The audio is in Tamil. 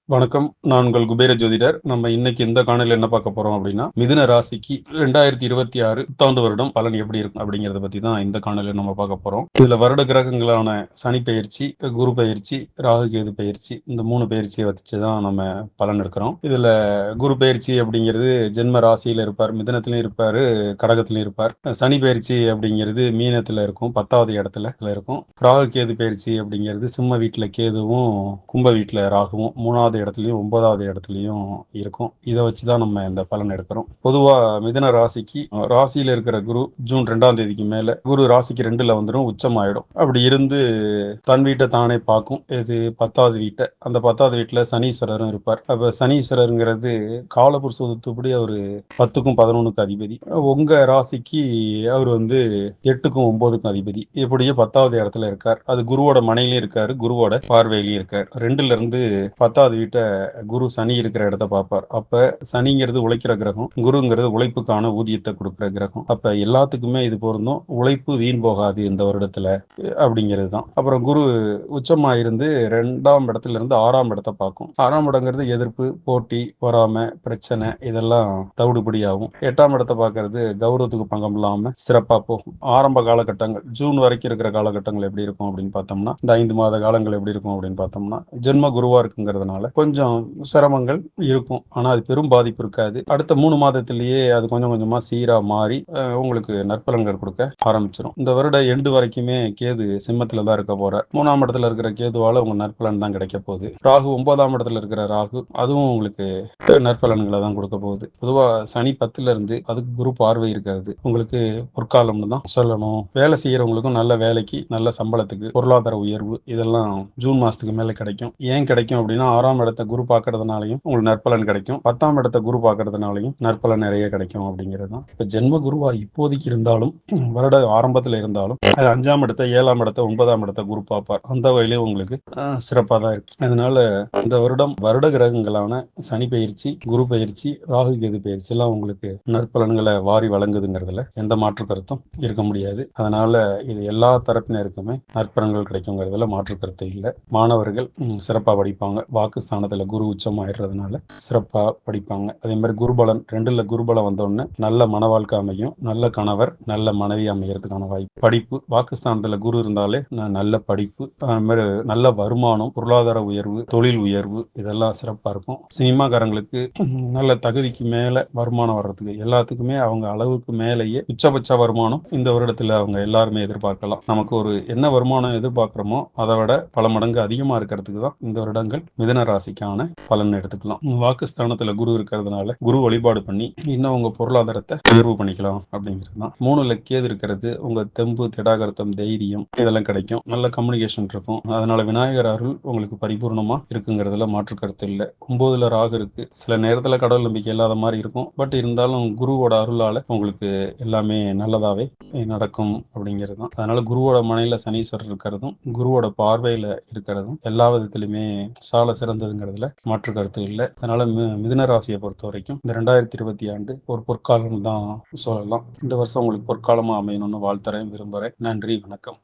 வணக்கம். நான் உங்கள் குபேர ஜோதிடர். நம்ம இன்னைக்கு இந்த காணொளியில என்ன பார்க்க போறோம் அப்படின்னா, மிதுன ராசிக்கு 2026 புத்தாண்டு வருடம் பலன் எப்படி இருக்கும் அப்படிங்கிறத பத்தி தான் இந்த காணொளியில நம்ம பார்க்க போறோம். இதுல வருட கிரகங்களான சனி பெயர்ச்சி, குரு பெயர்ச்சி, ராகு கேது பெயர்ச்சி, இந்த 3 பெயர்ச்சியை வச்சு தான் நம்ம பலன் எடுக்கிறோம். இதுல குரு பெயர்ச்சி அப்படிங்கிறது ஜென்ம ராசியில இருப்பார், மிதுனத்திலையும் இருப்பாரு, கடகத்திலையும் இருப்பார். சனி பெயர்ச்சி அப்படிங்கிறது மீனத்துல இருக்கும், 10வது இடத்துல இருக்கும். ராகு கேது பெயர்ச்சி அப்படிங்கிறது சிம்ம வீட்டுல கேதுவும், கும்ப வீட்டுல ராகுவும், 3வது இடத்துலயும் 9வது இடத்துலயும் இருக்கும். இதை வச்சுதான் நம்ம இந்த பலன் எடுக்கிறோம். பொதுவா மிதுன ராசிக்கு ராசியில இருக்கிற குரு ஜூன் 2ஆம் தேதிக்கு மேல குரு ராசிக்கு 2ல வந்துடும், உச்சமாயிடும். அப்படி இருந்து தன் வீட்டை தானே பார்க்கும். இது 10வது வீட்டை. அந்த 10வது வீட்டுல சனீஸ்வரரும் இருப்பார். அப்ப சனீஸ்வரருங்கிறது காலபுருஷ தத்துவப்படி அவரு 10க்கும் 11க்கும் அதிபதி. உங்க ராசிக்கு அவர் 8க்கும் 9க்கும் அதிபதி. இப்படியே 10வது இடத்துல இருக்கார். அது குருவோட மனையிலையும் இருக்காரு, குருவோட பார்வையிலையும் இருக்கார். 2ல இருந்து 10வது வீட்டை குரு சனி இருக்கிற இடத்த பார்ப்பார். அப்ப சனிங்கிறது உழைக்கிற கிரகம், குருங்கிறது உழைப்புக்கான ஊதியத்தை கொடுக்கிற கிரகம். அப்ப எல்லாத்துக்குமே இது பொருந்தும். உழைப்பு வீண் போகாது இந்த வருடத்துல அப்படிங்கிறது தான். அப்புறம் குரு உச்சமா இருந்து 2ஆம் இடத்துல இருந்து 6ஆம் இடத்தை பார்க்கும். 6ஆம் இடங்கிறது எதிர்ப்பு, போட்டி, பொறாமை, பிரச்சனை, இதெல்லாம் தவிடுபடி ஆகும். 8ஆம் இடத்தை பார்க்கறது கௌரவத்துக்கு பங்கம் இல்லாம சிறப்பா போகும். ஆரம்ப காலகட்டங்கள் ஜூன் வரைக்கும் இருக்கிற காலகட்டங்கள் எப்படி இருக்கும் அப்படின்னு பார்த்தோம்னா, இந்த 5 மாத காலங்கள் எப்படி இருக்கும் அப்படின்னு பார்த்தோம்னா, ஜென்ம குருவா இருக்குங்கிறதுனால கொஞ்சம் சிரமங்கள் இருக்கும். ஆனா அது பெரும் பாதிப்பு இருக்காது. அடுத்த 3 மாதத்திலேயே அது கொஞ்சம் கொஞ்சமா சீரா மாறி உங்களுக்கு நற்பலன்கள் கொடுக்க ஆரம்பிச்சிடும். இந்த வருட எண்டு வரைக்குமே கேது சிம்மத்துல தான் இருக்க போற. 3ஆம் இடத்துல இருக்கிற கேதுவால உங்க நற்பலன் தான் கிடைக்க போகுது. ராகு 9ஆம் இடத்துல இருக்கிற ராகு, அதுவும் உங்களுக்கு நற்பலன்களை தான் கொடுக்க போகுது. பொதுவா சனி 10ல இருந்து அதுக்கு குரு பார்வை இருக்கிறது உங்களுக்கு பொற்காலம்னு தான் சொல்லணும். வேலை செய்யறவங்களுக்கும் நல்ல வேலைக்கு, நல்ல சம்பளத்துக்கு, பொருளாதார உயர்வு, இதெல்லாம் ஜூன் மாசத்துக்கு மேல கிடைக்கும். ஏன் கிடைக்கும் அப்படின்னா, 6ஆம் இடத்தை குரு பார்க்கறதுனாலையும் உங்களுக்கு நற்பலன் கிடைக்கும், 10ஆம் இடத்தை குரு பார்க்கறதுனாலையும் நற்பலன் நிறைய கிடைக்கும் அப்படிங்கிறது தான். இப்ப ஜென்ம குருவா இப்போதைக்கு இருந்தாலும், வருட ஆரம்பத்துல இருந்தாலும், அது 5ஆம் இடத்தை, 7ஆம் இடத்தை, 9ஆம் இடத்தை குரு பார்ப்பார். அந்த வகையிலேயே உங்களுக்கு சிறப்பா தான் இருக்கு. அதனால இந்த வருடம் வருட கிரகங்களான சனி பயிற்சி, குரு பயிற்சி, ராகு கேது பயிற்சி எல்லாம் உங்களுக்கு நற்பலன்களை வாரி வழங்குதுங்கிறதுல எந்த மாற்று கருத்தும் இருக்க முடியாது. அதனால இது எல்லா தரப்பினருக்குமே நற்பலன்கள் கிடைக்குங்கிறதுல மாற்று கருத்து இல்லை. மாணவர்கள் சிறப்பா படிப்பாங்க. வாக்கு ஸ்தானத்துல குரு உச்சம் ஆயிடுறதுனால சிறப்பா படிப்பாங்க. அதே மாதிரி குருபலன் 2ல குருபலம் வந்தோடனே நல்ல மன வாழ்க்கை அமையும், நல்ல கணவர், நல்ல மனைவி அமையறதுக்கான வாய்ப்பு. படிப்பு வாக்குஸ்தானத்துல குரு இருந்தாலே நல்ல படிப்பு, அது மாதிரி நல்ல வருமானம், பொருளாதார உயர்வு, தொழில் உயர்வு, இதெல்லாம் சிறப்பா இருக்கும். சினிமாக்காரங்களுக்கு நல்ல தகுதிக்கு மேல வருமானம் வர்றதுக்கு, எல்லாத்துக்குமே அவங்க அளவுக்கு மேலேயே உச்சபட்ச வருமானம் இந்த வருடத்துல அவங்க எல்லாருமே எதிர்பார்க்கலாம். நமக்கு ஒரு என்ன வருமானம் எதிர்பார்க்கிறோமோ அதை விட பல மடங்கு அதிகமா இருக்கிறதுக்கு தான் இந்த வருடங்கள் மிதுன ராசிக்கான பலன் எடுத்துக்கலாம். வாக்குஸ்தானத்துல குரு இருக்கிறதுனால குரு வழிபாடு பண்ணி இன்னும் உங்க பொருளாதாரத்தை உயர்வு பண்ணிக்கலாம் அப்படிங்கிறது தான். 3ல கேது இருக்கிறது உங்க தெம்பு, திடாகர்த்தம், தைரியம், இதெல்லாம் கிடைக்கும். நல்ல கம்யூனிகேஷன் இருக்கும். அதனால விநாயகர் அருள் உங்களுக்கு பரிபூர்ணமா இருக்குங்கிறதுல மாற்று கருத்து இல்லை. 9ல ராகு இருக்கு. சில நேரத்துல கடவுள் நம்பிக்கை இல்லாத மாதிரி இருக்கும். பட் இருந்தாலும் குருவோட அருளால உங்களுக்கு எல்லாமே நல்லதாவே நடக்கும் அப்படிங்கிறது தான். அதனால குருவோட மனையில சனீஸ்வரர் இருக்கிறதும், குருவோட பார்வையில இருக்கிறதும் எல்லா விதத்திலுமே சால சிறந்ததுங்கிறதுல மாற்று கருத்து இல்லை. அதனால மிதுன ராசியை பொறுத்த வரைக்கும் இந்த 2020 ஆண்டு ஒரு பொற்காலம் தான் சொல்லலாம். இந்த வருஷம் உங்களுக்கு பொற்காலமா அமையணும்னு வாழ்த்துறேன், விரும்புறேன். நன்றி, வணக்கம்.